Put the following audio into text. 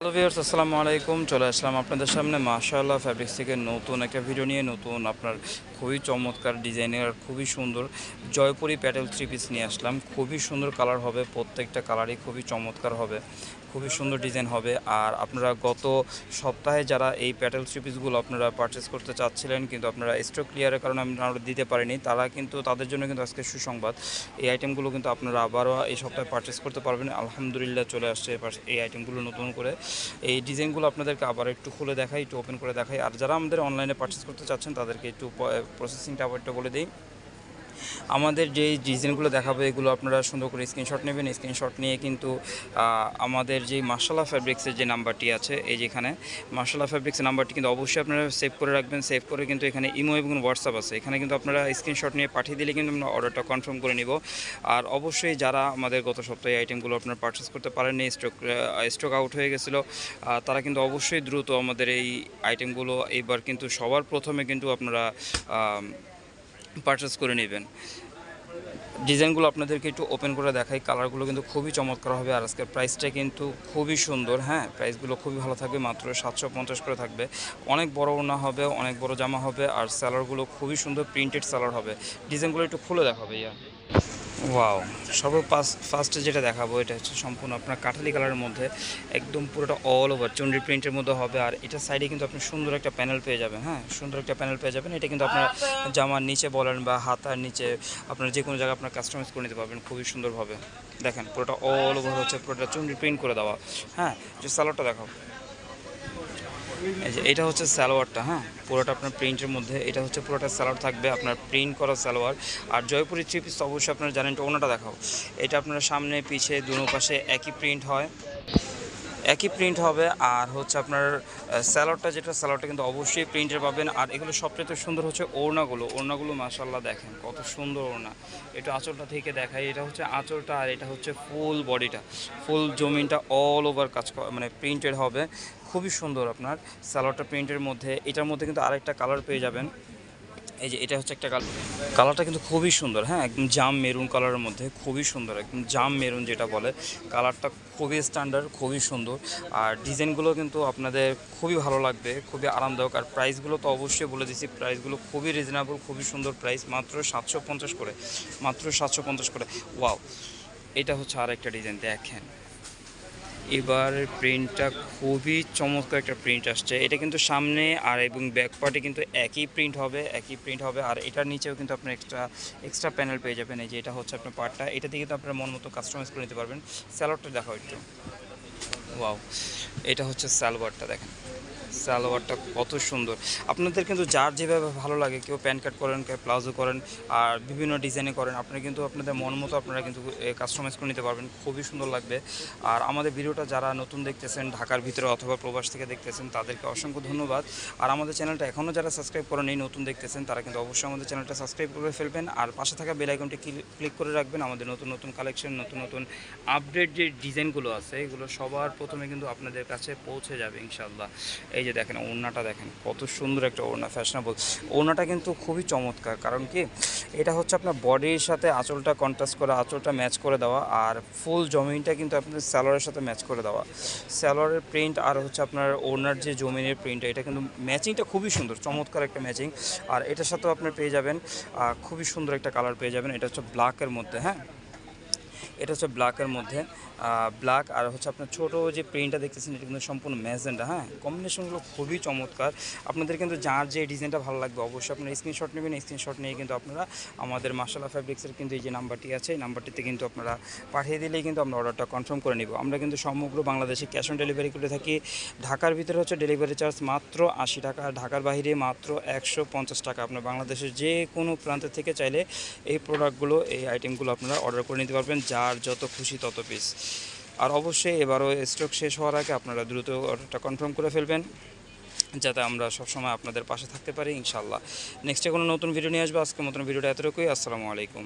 Hello viewers, আসসালামু আলাইকুম। চলে আসলাম আপনাদের সামনে মাশাআল্লাহ ফ্যাব্রিক্স থেকে নতুন একটা ভিডিও নিয়ে। নতুন আপনার খুবই চমৎকার ডিজাইনের খুবই সুন্দর জয়পুরি প্যাটেল থ্রি পিস নিয়ে আসলাম। খুবই সুন্দর কালার হবে, প্রত্যেকটা কালারই খুবই চমৎকার হবে, খুবই সুন্দর ডিজাইন হবে। আর আপনারা গত সপ্তাহে যারা এই প্যাটেল থ্রি পিসগুলো আপনারা পারচেস করতে চাচ্ছিলেন কিন্তু আপনারা স্টক ক্লিয়ারের কারণে আমরা দিতে পারিনি, তারা কিন্তু তাদের জন্য কিন্তু আজকে সুসংবাদ। এই আইটেমগুলো কিন্তু আপনারা আবারও এই সপ্তাহে পারচেস করতে পারবেন। আলহামদুলিল্লাহ চলে আসছে এই আইটেমগুলো নতুন করে। এই ডিজাইনগুলো আপনাদেরকে আবার একটু খুলে দেখাই, একটু ওপেন করে দেখাই। আর যারা আমাদের অনলাইনে পারচেস করতে চাচ্ছেন তাদেরকে একটু প্রসেসিংটা আবার একটু বলে দিই। আমাদের যেই ডিজাইনগুলো দেখাবো এগুলো আপনারা সুন্দর করে স্ক্রিনশট নেবেন। স্ক্রিনশট নিয়ে কিন্তু আমাদের যেই মাশাআল্লাহ ফ্যাব্রিক্সের যে নাম্বারটি আছে, এই যেখানে মাশাআল্লাহ ফ্যাব্রিক্সের নাম্বারটি কিন্তু অবশ্যই আপনারা সেভ করে রাখবেন। সেভ করে কিন্তু এখানে ইমো এবং হোয়াটসঅ্যাপ আছে, এখানে কিন্তু আপনারা স্ক্রিনশট নিয়ে পাঠিয়ে দিলে কিন্তু আমরা অর্ডারটা কনফার্ম করে নিব। আর অবশ্যই যারা আমাদের গত সপ্তাহে আইটেমগুলো আপনারা পারচেস করতে পারেননি, স্টক আউট হয়ে গেছিলো, তারা কিন্তু অবশ্যই দ্রুত আমাদের এই আইটেমগুলো এইবার কিন্তু সবার প্রথমে কিন্তু আপনারা পারচেস করে নেবেন। ডিজাইনগুলো আপনাদেরকে একটু ওপেন করে দেখাই। কালারগুলো কিন্তু খুবই চমৎকার হবে। আর আজকের প্রাইসটা কিন্তু খুবই সুন্দর। হ্যাঁ, প্রাইসগুলো খুবই ভালো থাকবে, মাত্র 750 করে থাকবে। অনেক বড় ওড়না হবে, অনেক বড় জামা হবে। আর স্যালারগুলো খুবই সুন্দর প্রিন্টেড স্যালার হবে। ডিজাইনগুলো একটু খুলে দেখাবে ইয়া। ওয়াও, ফার্স্টে যেটা দেখাবো এটা হচ্ছে সম্পূর্ণ আপনার কাঠালি কালারের মধ্যে, একদম পুরোটা অল ওভার চুনরি প্রিন্টের মধ্যে হবে। আর এটা সাইডে কিন্তু আপনি সুন্দর একটা প্যানেল পেয়ে যাবেন। হ্যাঁ, সুন্দর একটা প্যানেল পেয়ে যাবেন। এটা কিন্তু আপনার জামার নিচে বলেন বা হাতার নিচে আপনার যে কোনো জায়গায় আপনার কাস্টমাইজ করে নিতে পারবেন খুবই সুন্দরভাবে। দেখেন পুরোটা অল ওভার হচ্ছে পুরোটা চুনরি প্রিন্ট করে দেওয়া। হ্যাঁ, যে সালোয়ারটা দেখাও, এই যে এটা হচ্ছে সালোয়ারটা। হ্যাঁ, পুরোটা আপনার প্রিন্টের মধ্যে, এটা হচ্ছে পুরোটা সালোয়ার থাকবে আপনার প্রিন্ট করা সালোয়ার। আর জয়পুরি থ্রি পিস অবশ্যই আপনারা জানেন। এটা ওনাটা দেখাও, এটা আপনার সামনে পিছে দুনো পাশে একই প্রিন্ট হয়, একই প্রিন্ট হবে। আর হচ্ছে আপনার স্যালোয়ারটা, যেটা স্যালোয়ারটা কিন্তু অবশ্যই প্রিন্টের পাবেন। আর এগুলো সবচেয়ে সুন্দর হচ্ছে ওড়নাগুলো মাশাআল্লাহ দেখেন কত সুন্দর ওড়না। এটা আঁচলটা থেকে দেখাই, এটা হচ্ছে আঁচলটা আর এটা হচ্ছে ফুল বডিটা, ফুল জমিনটা অল ওভার কাজ মানে প্রিন্টেড হবে। খুবই সুন্দর আপনার স্যালোয়ারটা প্রিন্টের মধ্যে। এটার মধ্যে কিন্তু আরেকটা কালার পেয়ে যাবেন। এই যে এটা হচ্ছে একটা কালারটা কিন্তু খুবই সুন্দর। হ্যাঁ, একদম জাম মেরুন কালারের মধ্যে খুবই সুন্দর, একদম জাম মেরুন যেটা বলে। কালারটা খুবই স্ট্যান্ডার্ড, খুবই সুন্দর। আর ডিজাইনগুলো কিন্তু আপনাদের খুবই ভালো লাগবে, খুবই আরামদায়ক। আর প্রাইসগুলো তো অবশ্যই বলে দিচ্ছি, প্রাইসগুলো খুবই রিজনেবল, খুবই সুন্দর প্রাইস, মাত্র 750 করে, মাত্র 750 করে। ওয়াও, এটা হচ্ছে আর একটা ডিজাইন দেখেন। এবার প্রিন্টটা খুবই চমৎকার একটা প্রিন্ট আসছে। এটা কিন্তু সামনে আর এবং ব্যাক পার্টে কিন্তু একই প্রিন্ট হবে, একই প্রিন্ট হবে। আর এটার নিচেও কিন্তু আপনার এক্সট্রা প্যানেল পেয়ে যাবেন। এই যে এটা হচ্ছে আপনার পার্টটা, এটা দিয়ে কিন্তু আপনার মন মতো কাস্টমাইজ করে নিতে পারবেন। স্যালোয়ারটা দেখাও একটু। ওয়াও, এটা হচ্ছে সালোয়ারটা দেখেন, সালোয়ারটা কত সুন্দর। আপনাদের কিন্তু যার যেভাবে ভালো লাগে, কেউ প্যান্ট কাট করেন, কেউ প্লাজো করেন, আর বিভিন্ন ডিজাইনে করেন, আপনারা কিন্তু আপনাদের মন মতো আপনারা কিন্তু কাস্টমাইজ করে নিতে পারবেন, খুবই সুন্দর লাগবে। আর আমাদের ভিডিওটা যারা নতুন দেখতেছেন, ঢাকার ভিতরে অথবা প্রবাস থেকে দেখতেছেন, তাদেরকে অসংখ্য ধন্যবাদ। আর আমাদের চ্যানেলটা এখনও যারা সাবস্ক্রাইব করেন, এই নতুন দেখতেছেন, তারা কিন্তু অবশ্যই আমাদের চ্যানেলটা সাবস্ক্রাইব করে ফেলবেন। আর পাশে থাকা বেল আইকনটি ক্লিক করে রাখবেন। আমাদের নতুন নতুন কালেকশন, নতুন নতুন আপডেট যে ডিজাইনগুলো আছে, এগুলো সবার প্রথমে কিন্তু আপনাদের কাছে পৌঁছে যাবে ইনশাআল্লাহ। এই যে দেখেন ওড়নাটা, দেখেন কত সুন্দর একটা ওড়না, ফ্যাশনেবল ওড়নাটা কিন্তু খুবই চমৎকার। কারণ কি, এটা হচ্ছে আপনার বডির সাথে আঁচলটা কন্ট্রাস্ট করে, আঁচলটা ম্যাচ করে দেওয়া। আর ফুল জমিনটা কিন্তু আপনার স্যালোয়ারের সাথে ম্যাচ করে দেওয়া। স্যালোয়ারের প্রিন্ট আর হচ্ছে আপনার ওড়নার যে জমিনের প্রিন্ট, এটা কিন্তু ম্যাচিংটা খুবই সুন্দর, চমৎকার একটা ম্যাচিং। আর এটার সাথেও আপনার পেয়ে যাবেন খুবই সুন্দর একটা কালার পেয়ে যাবেন। এটা হচ্ছে ব্ল্যাকের মধ্যে। হ্যাঁ, এটা হচ্ছে ব্ল্যাকের মধ্যে, ব্ল্যাক। আর হচ্ছে আপনার ছোটো যে প্রিন্টটা দেখতেছেন, এটা কিন্তু সম্পূর্ণ ম্যাজেন্টা। হ্যাঁ, কম্বিনেশনগুলো খুবই চমৎকার। আপনাদের কিন্তু যার যে ডিজাইনটা ভালো লাগবে অবশ্যই আপনারা স্ক্রিনশট নেবেন। স্ক্রিনশট নিয়ে কিন্তু আপনারা আমাদের মাশাআল্লাহ ফ্যাব্রিক্সের কিন্তু এই যে নাম্বারটি আছে, এই নাম্বারটিতে কিন্তু আপনারা পাঠিয়ে দিলেই কিন্তু আমরা অর্ডারটা কনফার্ম করে নিব। আমরা কিন্তু সমগ্র বাংলাদেশে ক্যাশ অন ডেলিভারি করে থাকি। ঢাকার ভিতরে হচ্ছে ডেলিভারি চার্জ মাত্র 80 টাকা, আর ঢাকার বাইরে মাত্র 150 টাকা। আপনার বাংলাদেশের যে কোনো প্রান্ত থেকে চাইলে এই প্রোডাক্টগুলো, এই আইটেমগুলো আপনারা অর্ডার করে নিতে পারবেন, যার যত খুশি তত পিস। আর অবশ্যই এবারও স্টক শেষ হওয়ার আগে আপনারা দ্রুত অর্ডারটা কনফার্ম করে ফেলবেন, যাতে আমরা সবসময় আপনাদের পাশে থাকতে পারি ইনশাআল্লাহ। নেক্সটে কোনো নতুন ভিডিও নিয়ে আসবো। আজকের মতন ভিডিওটা এতটুকুই। আসসালামু আলাইকুম।